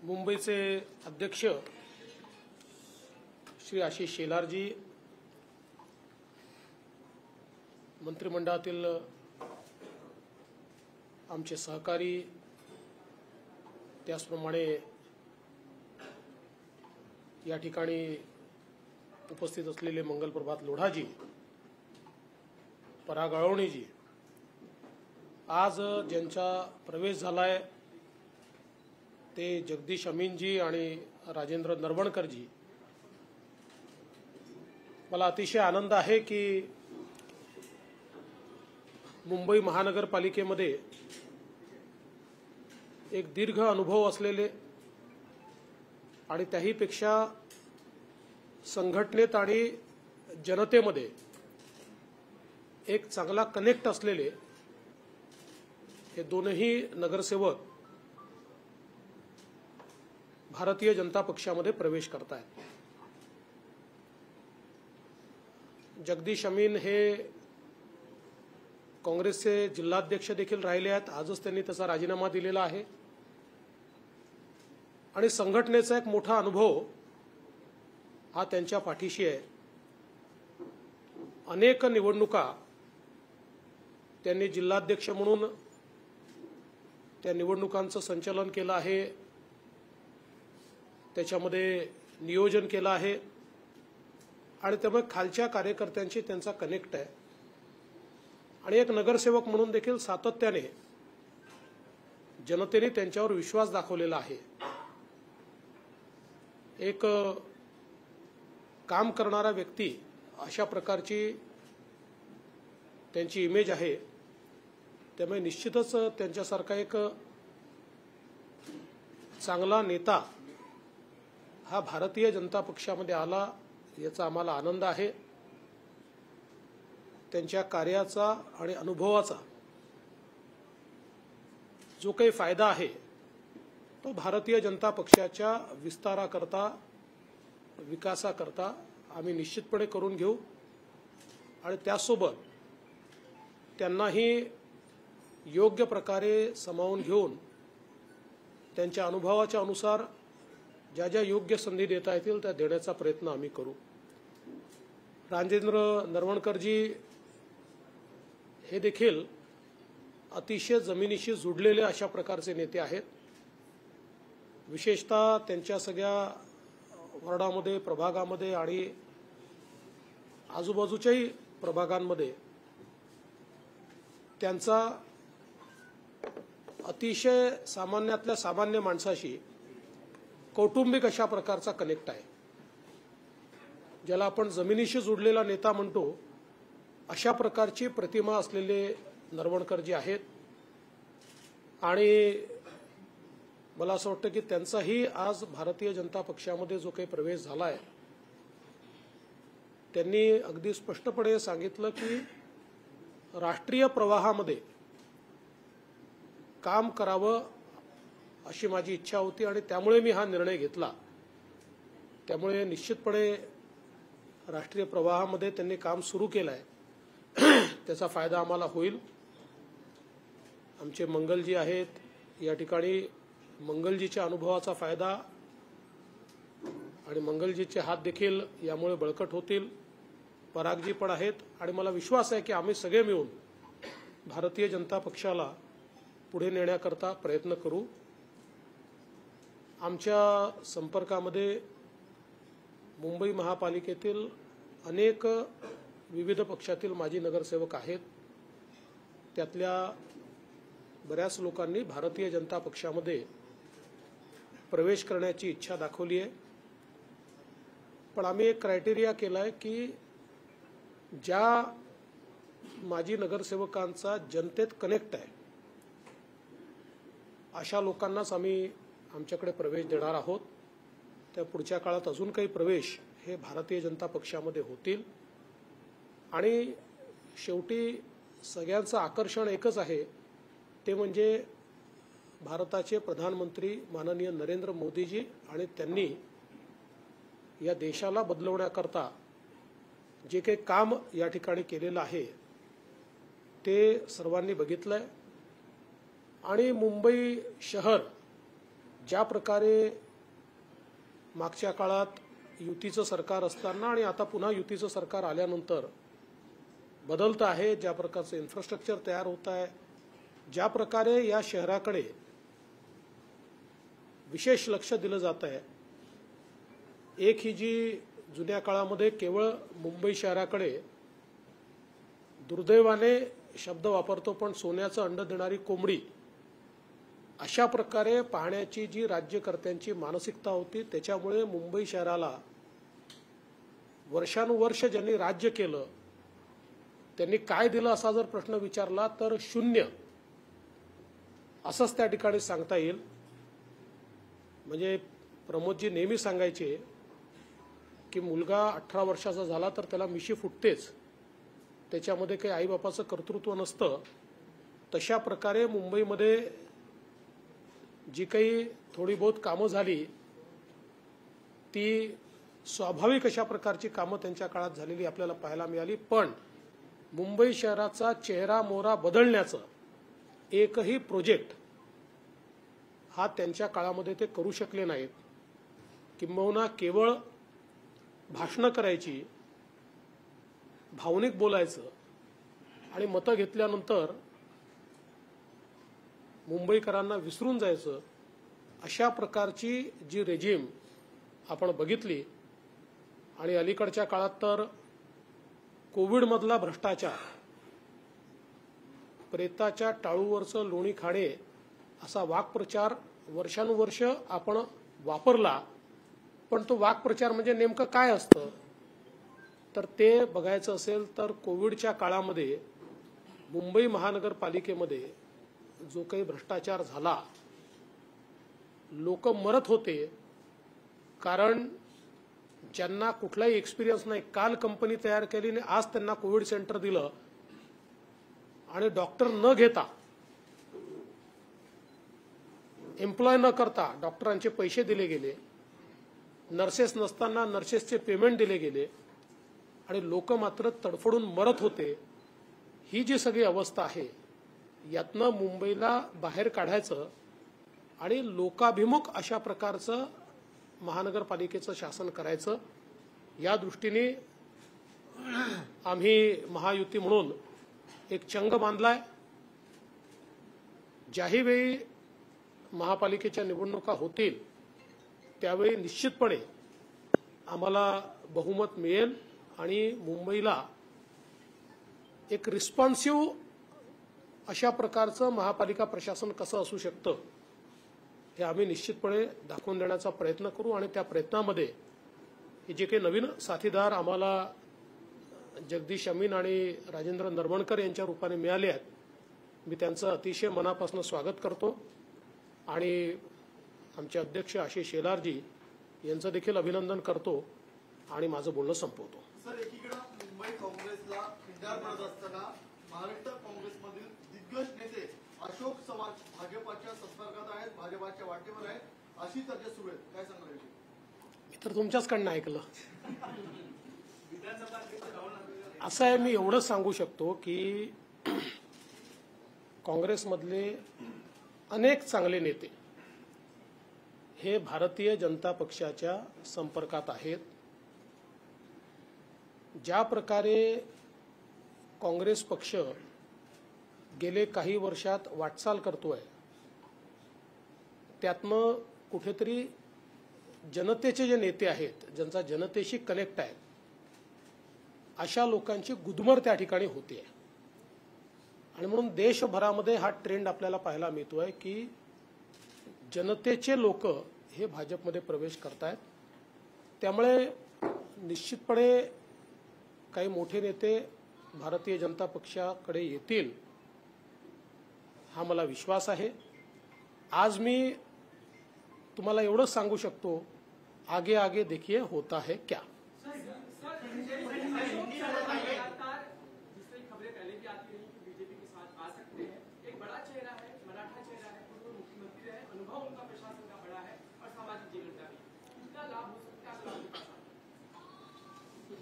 मुंबईचे अध्यक्ष श्री आशिष शेलारजी, मंत्रिमंडळातील आमचे सहकारी, त्याचप्रमाणे या ठिकाणी उपस्थित असलेले मंगलप्रभात लोढाजी, पराग अळवणीजी, आज ज्यांचा प्रवेश झालाय ते जगदीश अमीनजी आणि राजेंद्र नरवणकरजी, मला अतिशय आनंद आहे की मुंबई महानगरपालिकेमध्ये एक दीर्घ अनुभव असलेले आणि त्याहीपेक्षा संघटनेत आणि जनतेमध्ये एक चांगला कनेक्ट असलेले हे दोनही नगरसेवक भारतीय जनता पक्षामध्ये प्रवेश करतायत। जगदीश अमीन हे काँग्रेसचे जिल्हाध्यक्ष देखील राहिले आहेत, आजच त्यांनी त्याचा राजीनामा दिलेला आहे आणि संघटनेचा एक मोठा अनुभव हा त्यांच्या पाठीशी आहे। अनेक निवडणुका त्यांनी जिल्हाध्यक्ष म्हणून त्या निवडणुकांचं संचालन केलं आहे, त्याच्यामध्ये नियोजन केलं आहे आणि त्यामुळे खालच्या कार्यकर्त्यांशी त्यांचा कनेक्ट आहे आणि एक नगरसेवक म्हणून देखील सातत्याने जनतेने त्यांच्यावर विश्वास दाखवलेला आहे। एक काम करणारा व्यक्ती अशा प्रकारची त्यांची इमेज आहे, त्यामुळे निश्चितच त्यांच्यासारखा एक चांगला नेता हा भारतीय जनता पक्षामध्ये आला याचा आम्हाला आनंद आहे। त्यांच्या कार्याचा आणि अनुभवाचा जो काही फायदा आहे तो भारतीय जनता पक्षाच्या विस्ताराकरता, विकासाकरता आम्ही निश्चितपणे करून घेऊ आणि त्यासोबत त्यांनाही योग्य प्रकारे सामावून घेऊन त्यांच्या अनुभवाच्या अनुसार ज्या ज्या योग्य संधी देता येतील त्या देण्याचा प्रयत्न आम्ही करू। राजेंद्र नरवणकरजी हे देखील अतिशय जमिनीशी जुडलेले अशा प्रकारचे नेते आहेत। विशेषतः त्यांच्या सगळ्या वॉर्डामध्ये, प्रभागामध्ये आणि आजूबाजूच्याही प्रभागांमध्ये त्यांचा अतिशय सामान्यातल्या सामान्य माणसाशी कौटुंबिक अशा प्रकारचा कनेक्ट आहे, ज्याला आपण जमिनीशी जुडलेला नेता म्हणतो अशा प्रकारची प्रतिमा असलेले नरवणकरजी आहेत आणि मला असं वाटतं की त्यांचाही आज भारतीय जनता पक्षामध्ये जो काही प्रवेश झाला आहे त्यांनी अगदी स्पष्टपणे सांगितलं की राष्ट्रीय प्रवाहामध्ये काम करावं अशी माझी इच्छा होती आणि त्यामुळे मी हा निर्णय घेतला। त्यामुळे निश्चितपणे राष्ट्रीय प्रवाहामध्ये त्यांनी काम सुरू केलं आहे, त्याचा फायदा आम्हाला होईल। आमचे मंगलजी आहेत, या ठिकाणी मंगलजीच्या अनुभवाचा फायदा आणि मंगलजीचे हात देखील यामुळे बळकट होतील। परागजी पण आहेत आणि मला विश्वास आहे की आम्ही सगळे मिळून भारतीय जनता पक्षाला पुढे नेण्याकरता प्रयत्न करू। आमच्या संपर्कामध्ये मुंबई महापालिकेतील अनेक विविध पक्षातील माजी नगरसेवक आहेत, त्यातल्या बऱ्याच लोकांनी भारतीय जनता पक्षामध्ये प्रवेश करण्याची इच्छा दाखवली आहे। पण आम्ही एक क्रायटेरिया केलाय की ज्या माजी नगरसेवकांचा जनतेत कनेक्ट आहे अशा लोकांनाच आम्ही आमच्याकडे प्रवेश देणार आहोत। त्या पुढच्या काळात अजून काही प्रवेश हे भारतीय जनता पक्षामध्ये होतील आणि शेवटी सगळ्यांचं आकर्षण एकच आहे, ते म्हणजे भारताचे प्रधानमंत्री माननीय नरेंद्र मोदीजी आणि त्यांनी या देशाला बदलवण्याकरता जे काही काम या ठिकाणी केलेलं आहे ते सर्वांनी बघितलंय आणि मुंबई शहर ज्या प्रकारे मागच्या काळात युतीचं सरकार असताना आणि आता पुन्हा युतीचं सरकार आल्यानंतर बदलतं आहे, ज्या प्रकारचं इन्फ्रास्ट्रक्चर तयार होत आहे, ज्या प्रकारे या शहराकडे विशेष लक्ष दिलं जात आहे, एक ही जी जुन्या काळामध्ये केवळ मुंबई शहराकडे दुर्दैवाने शब्द वापरतो पण सोन्याचं अंड देणारी कोंबडी अशा प्रकारे पाहण्याची जी राज्यकर्त्यांची मानसिकता होती, त्याच्यामुळे मुंबई शहराला वर्षानुवर्ष ज्यांनी राज्य केलं त्यांनी काय दिलं असा जर प्रश्न विचारला तर शून्य असंच त्या ठिकाणी सांगता येईल. म्हणजे प्रमोदजी नेहमी सांगायचे की मुलगा 18 वर्षाचा झाला तर त्याला मिशी फुटतेच, त्याच्यामध्ये काही आईबापाचं कर्तृत्व नसतं. तशा प्रकारे मुंबईमध्ये जी काही थोडी बहुत कामं झाली ती स्वाभाविक अशा प्रकारची कामं त्यांच्या काळात झालेली आपल्याला पाहायला मिळाली. पण मुंबई शहराचा चेहरा मोहरा बदलण्याचं एकही प्रोजेक्ट हा त्यांच्या काळामध्ये ते करू शकले नाहीत. किंबहुना केवळ भाषणं करायची, भावनिक बोलायचं आणि मतं घेतल्यानंतर मुंबईकरांना विसरून जायचं, अशा प्रकारची जी रेजिम आपण बघितली. आणि अलीकडच्या काळात तर कोविडमधला भ्रष्टाचार, प्रेताच्या टाळूवरचं लोणी खाणे असा वाक्प्रचार वर्षानुवर्ष आपण वापरला. पण तो वाक्प्रचार म्हणजे नेमकं काय असतं तर ते बघायचं असेल तर कोविडच्या काळामध्ये मुंबई महानगरपालिकेमध्ये जो काही भ्रष्टाचार झाला, लोक मरत होते कारण ज्यांना कुठलाही एक्सपिरियन्स नाही, काल कंपनी तयार केली आणि आज त्यांना कोविड सेंटर दिलं आणि डॉक्टर न घेता, एम्प्लॉय न करता डॉक्टरांचे पैसे दिले गेले, नर्सेस नसताना नर्सेसचे पेमेंट दिले गेले आणि लोक मात्र तडफडून मरत होते. ही जी सगळी अवस्था आहे यातनं मुंबईला बाहेर काढायचं आणि लोकाभिमुख अशा प्रकारचं महानगरपालिकेचं शासन करायचं, या दृष्टीने आम्ही महायुती म्हणून एक चंग बांधलाय. ज्याही वेळी महापालिकेच्या निवडणुका होतील त्यावेळी निश्चितपणे आम्हाला बहुमत मिळेल आणि मुंबईला एक रिस्पॉन्सिव्ह अशा प्रकारचं महापालिका प्रशासन कसं असू शकतं हे आम्ही निश्चितपणे दाखवून देण्याचा प्रयत्न करू. आणि त्या प्रयत्नामध्ये हे जे काही नवीन साथीदार आम्हाला जगदीश अमीन आणि राजेंद्र नरवणकर यांच्या रूपाने मिळाले आहेत, मी त्यांचं अतिशय मनापासून स्वागत करतो आणि आमचे अध्यक्ष आशिष शेलारजी यांचं देखील अभिनंदन करतो आणि माझं बोलणं संपवतो. सर, एकीकडे मुंबई काँग्रेसला खिंडार पडत असताना महाराष्ट्र काँग्रेसमधील दिग्गज नेते अशोक चव्हाण भाजपाच्या संपर्कात आहेत, भाजपाच्या वाटेवर आहेत, अशी चर्चा सुरू आहे. काय सांगणार? मी तर तुमच्याचकडनं ऐकलं. असं आहे, मी एवढंच सांगू शकतो की काँग्रेसमधले अनेक चांगले नेते हे भारतीय जनता पक्षाच्या संपर्कात आहेत. ज्या प्रकारे काँग्रेस पक्ष गेले काही वर्षात वाटचाल करतोय त्यातनं कुठेतरी जनतेचे जे नेते आहेत, ज्यांचा जनतेशी कनेक्ट आहे, अशा लोकांची गुदमर त्या ठिकाणी होते. आणि म्हणून देशभरामध्ये हा ट्रेंड आपल्याला पाहायला मिळतोय की जनतेचे लोक हे भाजपमध्ये प्रवेश करतायत. त्यामुळे निश्चितपणे काही मोठे नेते भारतीय जनता पक्षाकडे येतील हा मला विश्वास आहे. आज मी तुम्हाला एवढंच सांगू शकतो, आगे आगे देखिए होता है क्या.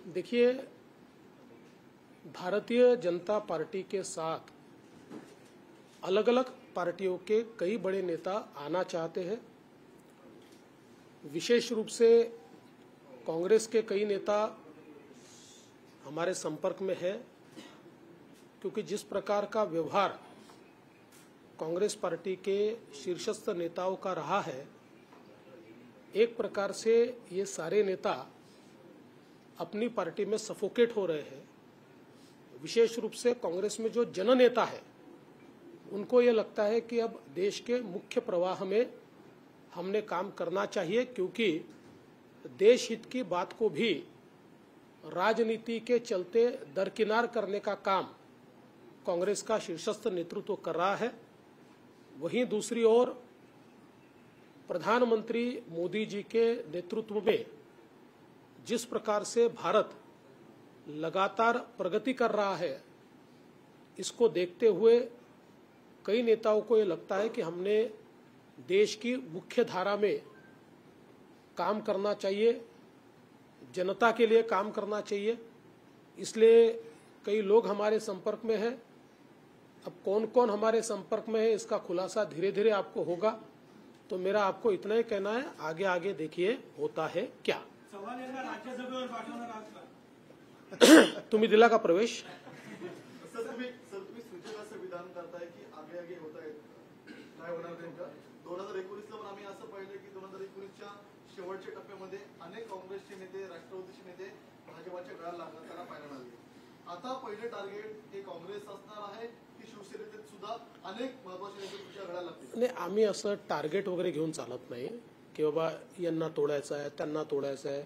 देखिए, भारतीय जनता पार्टी के साथ अलग अलग पार्टियों के कई बड़े नेता आना चाहते हैं विशेष रूप से कांग्रेस के कई नेता हमारे संपर्क में है, क्योंकि जिस प्रकार का व्यवहार कांग्रेस पार्टी के शीर्षस्थ नेताओं का रहा है, एक प्रकार से ये सारे नेता अपनी पार्टी में सफोकेट हो रहे हैं। विशेष रूप से कांग्रेस में जो जननेता है, उनको ये लगता है कि अब देश के मुख्य प्रवाह में हमने काम करना चाहिए, क्योंकि देश हित की बात को भी राजनीति के चलते दरकिनार करने का काम कांग्रेस का शीर्षस्थ नेतृत्व कर रहा है। वहीं दूसरी ओर प्रधानमंत्री मोदी जी के नेतृत्व में जिस प्रकार से भारत लगातार प्रगति कर रहा है, इसको देखते हुए कई नेताओं को ये लगता है कि हमने देश की मुख्य धारा में काम करना चाहिए, जनता के लिए काम करना चाहिए। इसलिए कई लोग हमारे संपर्क में हैं। अब कौन कौन हमारे संपर्क में है, इसका खुलासा धीरे धीरे आपको होगा। तो मेरा आपको इतना ही कहना है, आगे आगे देखिए होता है क्या। सवाल आहे का राज्यसभेवर पाठवणार आहात का? तुम्ही दिला का प्रवेश? सर तुम्ही सूचक असं विधान करताय की आगे आगे होत आहे, काय होणार नेमकं? 2019 ला पण आम्ही असं पाहिलं की 2019च्या शेवटच्या टप्प्यामध्ये अनेक काँग्रेसचे नेते, राष्ट्रवादीचे नेते भाजपाच्या गळाला लागताना पाहायला मिळाले। आता पहिले टार्गेट हे काँग्रेस असणार आहे की शिवसेनेत सुद्धा अनेक महत्त्वाचे नेते तुमच्या गळाला लागतील? नाही, आम्ही असं टार्गेट वगैरे घेऊन चालत नाही की बाबा यांना तोडायचं आहे, त्यांना तोडायचं आहे।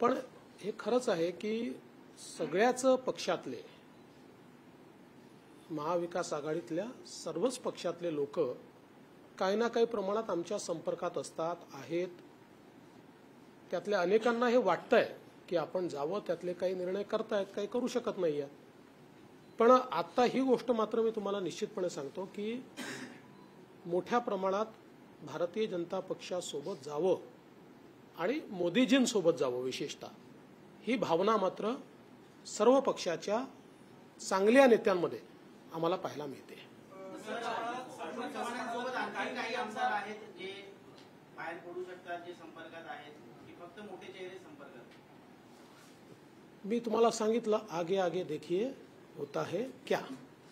पण हे खरंच आहे की सगळ्याच पक्षातले, महाविकास आघाडीतल्या सर्वच पक्षातले लोक काही ना काही प्रमाणात आमच्या संपर्कात असतात, आहेत। त्यातल्या अनेकांना हे वाटतंय की आपण जावं, त्यातले काही निर्णय करतायत, काही करू शकत नाहीये। पण आता ही गोष्ट मात्र मी तुम्हाला निश्चितपणे सांगतो की मोठ्या प्रमाणात भारतीय जनता पक्षासोबत जावं आणि मोदीजींसोबत जावं, विशेषतः ही भावना मात्र सर्व पक्षाच्या चांगल्या नेत्यांमध्ये आम्हाला पाहायला मिळते। काही आमदार आहेत जे बाहेर पडू शकतात, जे संपर्कात आहेत, की फक्त मोठे चेहरे संपर्कात? मी तुम्हाला सांगितलं, आगे आगे देखिए होता है क्या।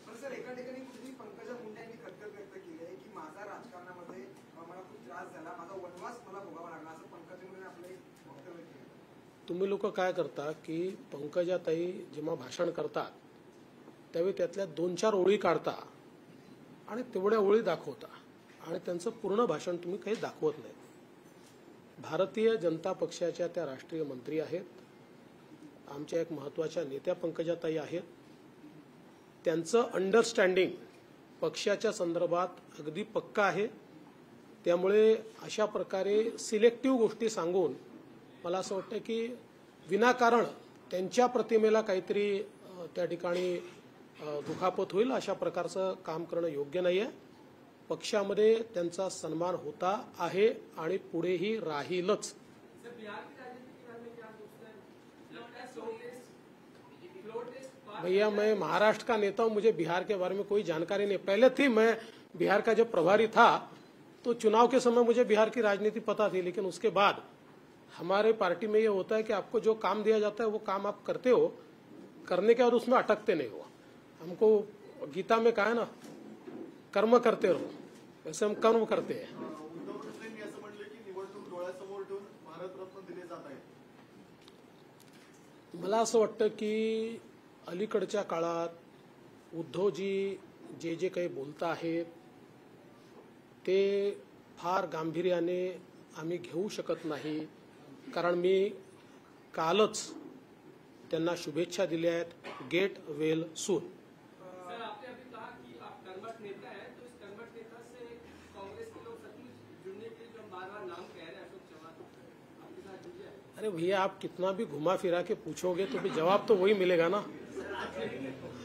पण सर एका ठिकाणी कुठेतरी पंकजा मुंडे यांनी खदखद व्यक्त केली आहे की माझा राजकारणामध्ये मला खूप त्रास झाला, माझा वनवास मला भोगावा लागला, असं पंकजा मुंडे आपले वक्तव्य केलं। तुम्ही लोक काय करता की पंकजाताई जेव्हा भाषण करतात त्यावेळी त्यातल्या 2-4 ओळी काढता आणि तेवढ्या ओळी दाखवता आणि त्यांचं पूर्ण भाषण तुम्ही काही दाखवत नाही। भारतीय जनता पक्षाच्या त्या राष्ट्रीय मंत्री आहेत, आमच्या एक महत्त्वाच्या नेत्या पंकजाताई आहेत। त्यांचं अंडरस्टँडिंग पक्षाच्या संदर्भात अगदी पक्का आहे। त्यामुळे अशा प्रकारे सिलेक्टिव्ह गोष्टी सांगून मला असं वाटतं की विनाकारण त्यांच्या प्रतिमेला काहीतरी त्या ठिकाणी दुखापत होईल, अशा प्रकारचं काम करणं योग्य नाहीये। पक्षामध्ये त्यांचा सन्मान होता आहे आणि पुढेही राहीलच। भैया, मैं महाराष्ट्र का नेता हूं, मुझे बिहार के बारे में कोई जानकारी नहीं। पहले थी, मैं बिहार का जब प्रभारी था तो चुनाव के समय मुझे बिहार की राजनीति पता थी, लेकिन उसके बाद हमारे पार्टी में ये होता है कि आपको जो काम दिया जाता है वो काम आप करते हो, करने के बाद उसमें अटकते नहीं हो। हमको गीता में कहा है ना, कर्म करते रहो, वैसे हम कर्म करते हैं। उद्धव ठाकरेंनी असं म्हटलं की निवडणूक डोळ्यासमोर ठेवून भारतरत्न दिले जात आहे। मला असं वाटतं की अलीकडच्या काळात उद्धवजी जे जे काही बोलत आहेत ते फार गांभीर्याने आम्ही घेऊ शकत नाही, कारण मी कालच त्यांना शुभेच्छा दिल्या आहेत, गेट वेल सून। सर, आपने अभी कहा कि आप कर्मठ नेता हैं, तो इस कर्मठ नेता से कांग्रेस के लोग सचमुच जुड़ने के लिए जो बार-बार नाम कह रहे हैं अशोक चव्हाण, आपके साथ जुड़ जाए? अरे भैया, आप कितना भी घुमा फिरा के पूछोगे तो भी जवाब तो वही मिलेगा ना।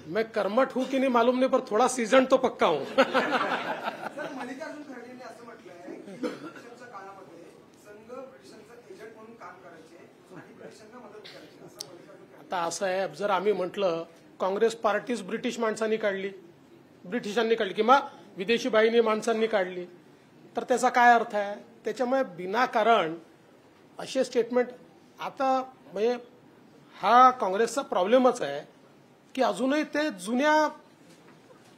मैं कर्मठ हूं कि नहीं मालूम नहीं, पर थोड़ा सीजन तो पक्का हूं। सर मल्लिकार्जुन खरगे यांनी असं म्हटलंय की ब्रिटिशांच्या काळामध्ये संघ ब्रिटिशांचा एजंट म्हणून काम करायचे आणि ब्रिटिशांना मदत करायची, असं मल्लिकार्जुन खरगे। आता असं आहे, जर आम्ही म्हटलं काँग्रेस पार्टीच ब्रिटिश माणसांनी काढली, ब्रिटिशांनी काढली किंवा विदेशी बाहिनी माणसांनी काढली, तर त्याचा काय अर्थ आहे? त्याच्यामुळे विनाकारण असे स्टेटमेंट आता म्हणजे हा काँग्रेसचा प्रॉब्लेमच आहे की अजूनही ते जुन्या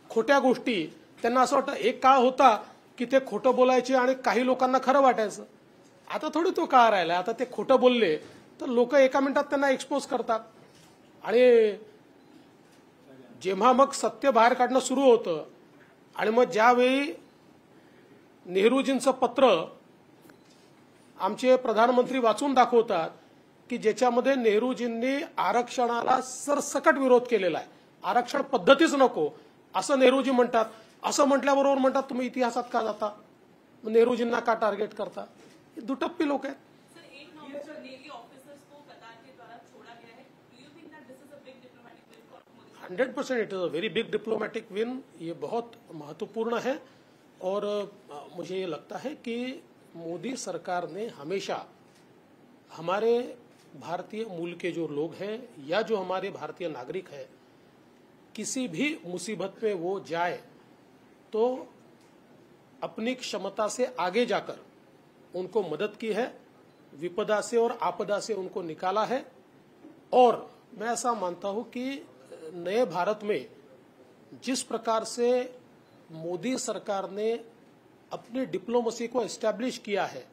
खोट्या गोष्टी त्यांना असं वाटतं. एक काळ होता की ते खोटं बोलायचे आणि काही लोकांना खरं वाटायचं. आता थोडी तो काळ राहिला. आता ते खोटं बोलले तर लोक एका मिनिटात त्यांना एक्सपोज करतात आणि जेव्हा मग सत्य बाहेर काढणं सुरू होतं आणि मग ज्यावेळी नेहरूजींचं पत्र आमचे प्रधानमंत्री वाचून दाखवतात की ज्याच्यामध्ये नेहरूजींनी आरक्षणाला सरसकट विरोध केलेला आहे, आरक्षण पद्धतीच नको असं नेहरूजी म्हणतात. असं म्हटल्याबरोबर म्हणतात तुम्ही इतिहासात का जाता, नेहरूजींना का टार्गेट करता. हे दुटप्पी लोक आहेत. सर, 1 नवंबर को नेवी ऑफिसर्स को कतार के द्वारा छोड़ा गया है. Do you think that this is a big diplomatic win for Modi? 100% it is a very big diplomatic win. ये बहुत महत्वपूर्ण है और मुझे ये लगता है कि मोदी सरकार ने हमेशा हमारे भारतीय मूल के जो लोग हैं या जो हमारे भारतीय नागरिक हैं, किसी भी मुसीबत में वो जाए तो अपनी क्षमता से आगे जाकर उनको मदद की है, विपदा से और आपदा से उनको निकाला है. और मैं ऐसा मानता हूं कि नए भारत में जिस प्रकार से मोदी सरकार ने अपनी डिप्लोमेसी को एस्टैब्लिश किया है,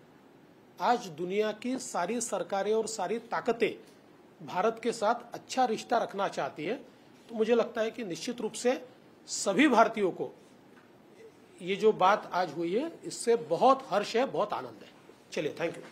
आज दुनिया की सारी सरकारें और सारी ताकतें भारत के साथ अच्छा रिश्ता रखना चाहती है. तो मुझे लगता है कि निश्चित रूप से सभी भारतीयों को ये जो बात आज हुई है इससे बहुत हर्ष है, बहुत आनंद है. चलिए, थैंक यू.